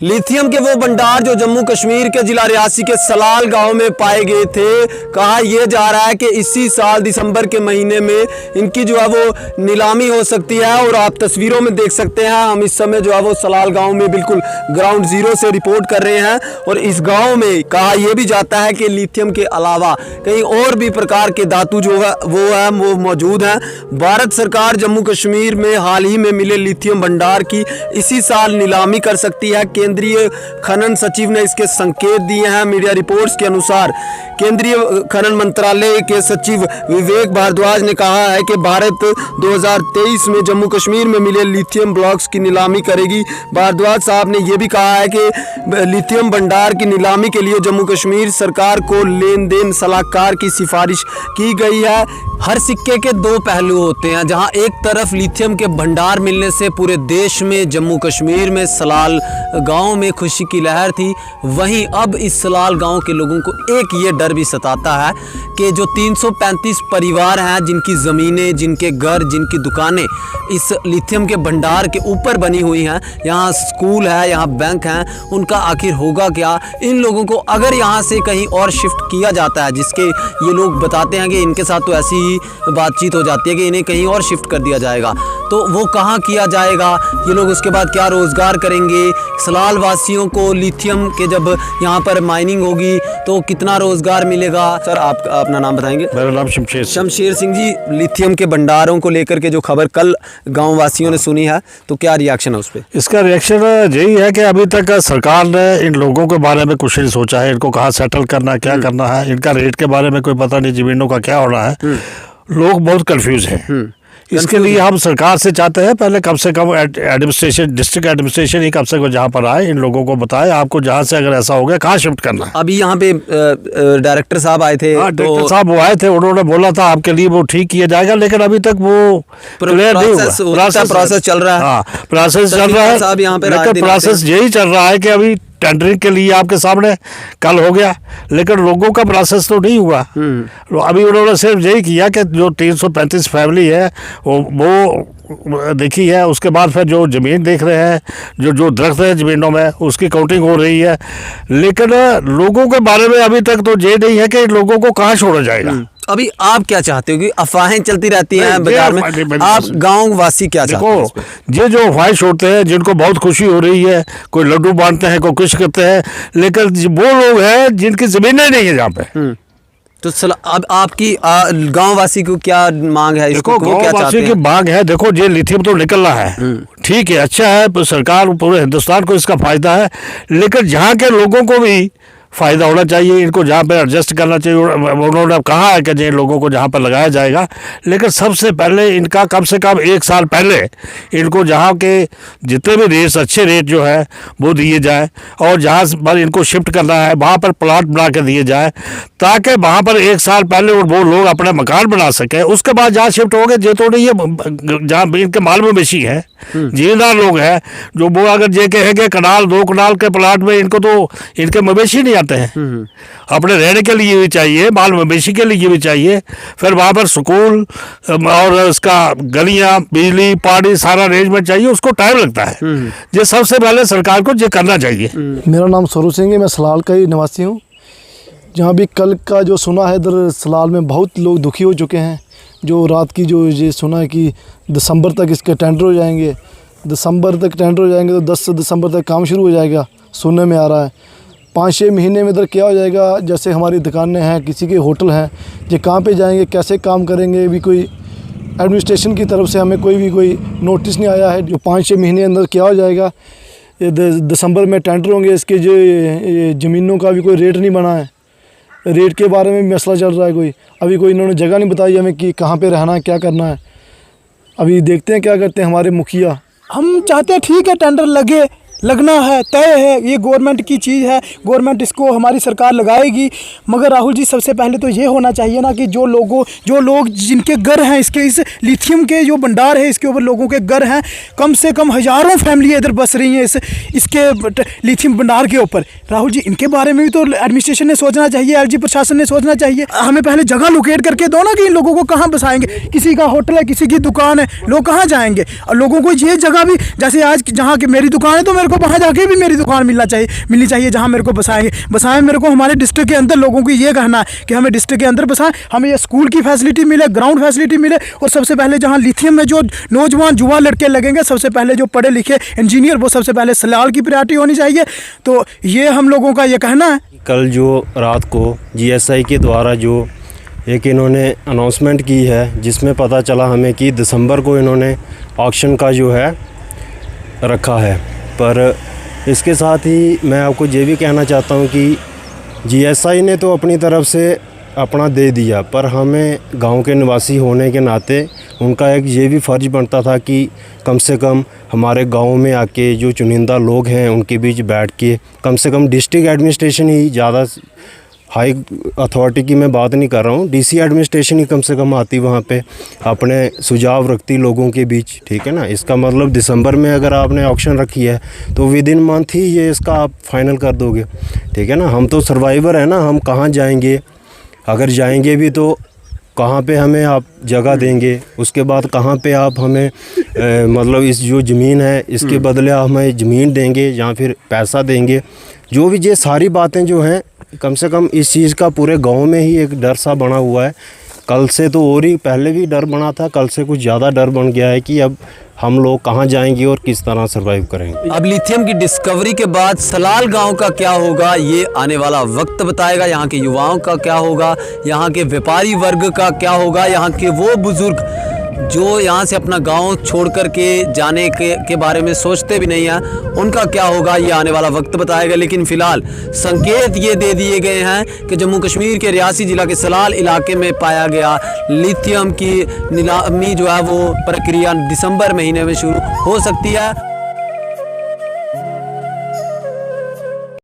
Lithium के वो भंडार जो जम्मू कश्मीर के जिला रियासी के सलाल गांव में पाए गए थे, कहा यह जा रहा है कि इसी साल दिसंबर के महीने में इनकी जो है वो नीलामी हो सकती है। और आप तस्वीरों में देख सकते हैं, हम इस समय जो है वो सलाल गांव में बिल्कुल ग्राउंड जीरो से रिपोर्ट कर रहे हैं। और इस गांव में कहा यह भी जाता है कि लिथियम के अलावा कई और भी प्रकार के धातु जो है वो मौजूद हैं। भारत सरकार जम्मू कश्मीर में हाल ही में मिले लिथियम भंडार की इसी साल नीलामी कर सकती है। केंद्रीय खनन सचिव ने इसके संकेत दिए हैं। मीडिया रिपोर्ट्स के अनुसार केंद्रीय खनन मंत्रालय के सचिव विवेक भारद्वाज ने कहा है कि भारत 2023 में जम्मू कश्मीर में मिले लिथियम ब्लॉक्स की नीलामी करेगी। भारद्वाज साहब ने यह भी कहा है कि लिथियम भंडार की नीलामी के लिए जम्मू कश्मीर सरकार को लेन देन सलाहकार की सिफारिश की गई है। हर सिक्के के दो पहलू होते हैं। जहां एक तरफ लिथियम के भंडार मिलने से पूरे देश में, जम्मू कश्मीर में, सलाल गांव में खुशी की लहर थी, वहीं अब इस सलाल गांव के लोगों को एक ये डर भी सताता है कि जो 335 परिवार हैं जिनकी ज़मीनें, जिनके घर, जिनकी दुकानें इस लिथियम के भंडार के ऊपर बनी हुई हैं, यहाँ स्कूल है, यहाँ बैंक हैं, उनका आखिर होगा क्या? इन लोगों को अगर यहाँ से कहीं और शिफ्ट किया जाता है, जिसके ये लोग बताते हैं कि इनके साथ तो ऐसी ही बातचीत हो जाती है कि इन्हें कहीं और शिफ्ट कर दिया जाएगा, तो वो कहाँ किया जाएगा? ये लोग उसके बाद क्या रोज़गार करेंगे? सलाल वासियों को लिथियम के जब यहाँ पर माइनिंग होगी तो कितना रोज़गार मिलेगा? सर, आप अपना नाम बताएंगे? मेरा नाम शमशेर सिंह जी। लिथियम के भंडारों को लेकर के जो खबर कल गांव वासियों ने सुनी है, तो क्या रिएक्शन है उस पर? इसका रिएक्शन यही है कि अभी तक सरकार ने इन लोगों के बारे में कुछ नहीं सोचा है। इनको कहाँ सेटल करना है, क्या करना है, इनका रेट के बारे में कोई पता नहीं, जमीनों का क्या होना है। लोग बहुत कंफ्यूज हैं। इसके लिए हम सरकार से चाहते हैं पहले कम से कम एडमिनिस्ट्रेशन, डिस्ट्रिक्ट एडमिनिस्ट्रेशन ही कम से कम जहाँ पर आए, इन लोगों को बताए आपको जहाँ से अगर ऐसा हो गया कहाँ शिफ्ट करना है। अभी यहाँ पे डायरेक्टर साहब आए थे। डायरेक्टर साहब वो आए थे, उन्होंने बोला था आपके लिए वो ठीक किया जाएगा, लेकिन अभी तक वो क्लियर नहीं हुआ। प्रोसेस चल रहा है। हाँ, प्रोसेस चल रहा है, लेकिन प्रोसेस यही चल रहा है कि अभी टेंडरिंग के लिए आपके सामने कल हो गया, लेकिन लोगों का प्रोसेस तो नहीं हुआ। अभी उन्होंने सिर्फ यही किया कि जो 335 फैमिली है वो देखी है, उसके बाद फिर जो ज़मीन देख रहे हैं, जो दरख्त है ज़मीनों में, उसकी काउंटिंग हो रही है। लेकिन लोगों के बारे में अभी तक तो ये नहीं है कि लोगों को कहाँ छोड़ा जाएगा। अभी आप क्या चाहते हो? कि अफवाहें चलती रहती हैं बाजार में, आप गांव वासी क्या चाहते हैं? ये जो अफवाहें छोड़ते हैं, जिनको बहुत खुशी हो रही है, कोई लड्डू बांटते हैं, कोई कुछ करते हैं, लेकिन वो लोग हैं जिनकी ज़मीनें नहीं है जहाँ पे। तो अब आपकी गांव वासी को क्या मांग है? देखो, गांव वासी की मांग है, देखो ये लिथियम तो निकल रहा है, ठीक है, अच्छा है, सरकार पूरे हिंदुस्तान को इसका फायदा है, लेकिन जहाँ के लोगों को भी फ़ायदा होना चाहिए। इनको जहाँ पर एडजस्ट करना चाहिए। उन्होंने कहा है कि जिन लोगों को जहाँ पर लगाया जाएगा, लेकिन सबसे पहले इनका कम से कम 1 साल पहले इनको जहाँ के जितने भी रेट्स, अच्छे रेट जो है वो दिए जाए, और जहाँ पर इनको शिफ्ट करना है वहाँ पर प्लाट बना के दिए जाए, ताकि वहाँ पर 1 साल पहले वो लोग अपना मकान बना सकें। उसके बाद जहाँ शिफ्ट होंगे, ये तो नहीं है जहाँ इनके माल मवेशी है, जिम्मेदार लोग हैं, जो वो अगर ये कहेंगे कनाल 2 कनाल के प्लाट में, इनको तो इनके मवेशी नहीं आते हैं। अपने रहने के लिए भी चाहिए, माल मवेशी के लिए भी चाहिए, फिर वहाँ पर स्कूल और उसका गलियाँ, बिजली, पानी, सारा अरेंजमेंट चाहिए, उसको टाइम लगता है। ये सबसे पहले सरकार को ये करना चाहिए। मेरा नाम स्वरूप सिंह है, मैं सलाल का ही निवासी हूँ। जहाँ भी कल का जो सुना है, इधर सलाल में बहुत लोग दुखी हो चुके हैं। जो रात की जो ये सुना है कि दिसंबर तक इसके टेंडर हो जाएंगे, दिसंबर तक टेंडर हो जाएंगे तो 10 दिसंबर तक काम शुरू हो जाएगा, सुनने में आ रहा है। 5-6 महीने में इधर क्या हो जाएगा? जैसे हमारी दुकानें हैं, किसी के होटल हैं, ये कहाँ पे जाएंगे, कैसे काम करेंगे? भी कोई एडमिनिस्ट्रेशन की तरफ से हमें कोई नोटिस नहीं आया है। जो 5-6 महीने अंदर क्या हो जाएगा? दिसंबर में टेंडर होंगे, इसके जो ज़मीनों का भी कोई रेट नहीं बना है, रेट के बारे में मसला चल रहा है। कोई इन्होंने जगह नहीं बताई हमें कि कहाँ पे रहना है, क्या करना है। अभी देखते हैं क्या करते हैं हमारे मुखिया। हम चाहते हैं ठीक है, टेंडर लगना है, तय है, ये गवर्नमेंट की चीज़ है, गवर्नमेंट इसको हमारी सरकार लगाएगी। मगर राहुल जी, सबसे पहले तो ये होना चाहिए ना कि जो लोग जिनके घर हैं, इस लिथियम के जो भंडार है इसके ऊपर लोगों के घर हैं, कम से कम हज़ारों फैमिलियाँ इधर बस रही हैं इसके लिथियम भंडार के ऊपर। राहुल जी, इनके बारे में भी तो एडमिनिस्ट्रेशन ने सोचना चाहिए, एलजी प्रशासन ने सोचना चाहिए। हमें पहले जगह लोकेट करके दो ना कि इन लोगों को कहाँ बसाएंगे। किसी का होटल है, किसी की दुकान है, लोग कहाँ जाएंगे? और लोगों को ये जगह भी, जैसे आज जहाँ की मेरी दुकान है तो मेरे को वहाँ जाके भी मेरी दुकान मिलनी चाहिए जहाँ मेरे को बसाएं मेरे को हमारे डिस्ट्रिक्ट के अंदर। लोगों को ये कहना है कि हमें डिस्ट्रिक्ट के अंदर बसाएं, हमें ये स्कूल की फैसिलिटी मिले, ग्राउंड फैसिलिटी मिले, और सबसे पहले जहाँ लिथियम में जो नौजवान युवा लड़के लगेंगे, सबसे पहले जो पढ़े लिखे इंजीनियर, वो सबसे पहले सलाल की प्रायोरिटी होनी चाहिए। तो ये हम लोगों का ये कहना है। कल जो रात को जीएसआई के द्वारा जो एक इन्होंने अनाउंसमेंट की है, जिसमें पता चला हमें कि दिसंबर को इन्होंने ऑक्शन का जो है रखा है। पर इसके साथ ही मैं आपको ये भी कहना चाहता हूँ कि जीएसआई ने तो अपनी तरफ से अपना दे दिया, पर हमें गांव के निवासी होने के नाते उनका एक ये भी फ़र्ज़ बनता था कि कम से कम हमारे गांव में आके जो चुनिंदा लोग हैं उनके बीच बैठ के कम से कम डिस्ट्रिक्ट एडमिनिस्ट्रेशन ही, ज़्यादा हाई अथॉरिटी की मैं बात नहीं कर रहा हूँ, डीसी एडमिनिस्ट्रेशन ही कम से कम आती वहाँ पे, अपने सुझाव रखती लोगों के बीच, ठीक है ना। इसका मतलब दिसंबर में अगर आपने ऑक्शन रखी है तो विद इन मंथ ही ये इसका आप फाइनल कर दोगे, ठीक है ना। हम तो सर्वाइवर है ना, हम कहाँ जाएंगे, अगर जाएंगे भी तो कहाँ पे हमें आप जगह देंगे, उसके बाद कहाँ पे आप हमें मतलब इस जो ज़मीन है इसके बदले आप हमें ज़मीन देंगे या फिर पैसा देंगे, जो भी ये सारी बातें जो हैं, कम से कम इस चीज़ का पूरे गांव में ही एक डर सा बना हुआ है। कल से तो और ही पहले भी डर बना था, कल से कुछ ज़्यादा डर बन गया है कि अब हम लोग कहाँ जाएंगे और किस तरह सरवाइव करेंगे। अब लिथियम की डिस्कवरी के बाद सलाल गांव का क्या होगा, ये आने वाला वक्त बताएगा। यहाँ के युवाओं का क्या होगा, यहाँ के व्यापारी वर्ग का क्या होगा, यहाँ के वो बुजुर्ग जो यहाँ से अपना गांव छोड़ कर के जाने के बारे में सोचते भी नहीं हैं, उनका क्या होगा, ये आने वाला वक्त बताएगा। लेकिन फ़िलहाल संकेत ये दे दिए गए हैं कि जम्मू कश्मीर के रियासी ज़िला के सलाल इलाके में पाया गया लिथियम की नीलामी जो है वो प्रक्रिया दिसंबर महीने में शुरू हो सकती है।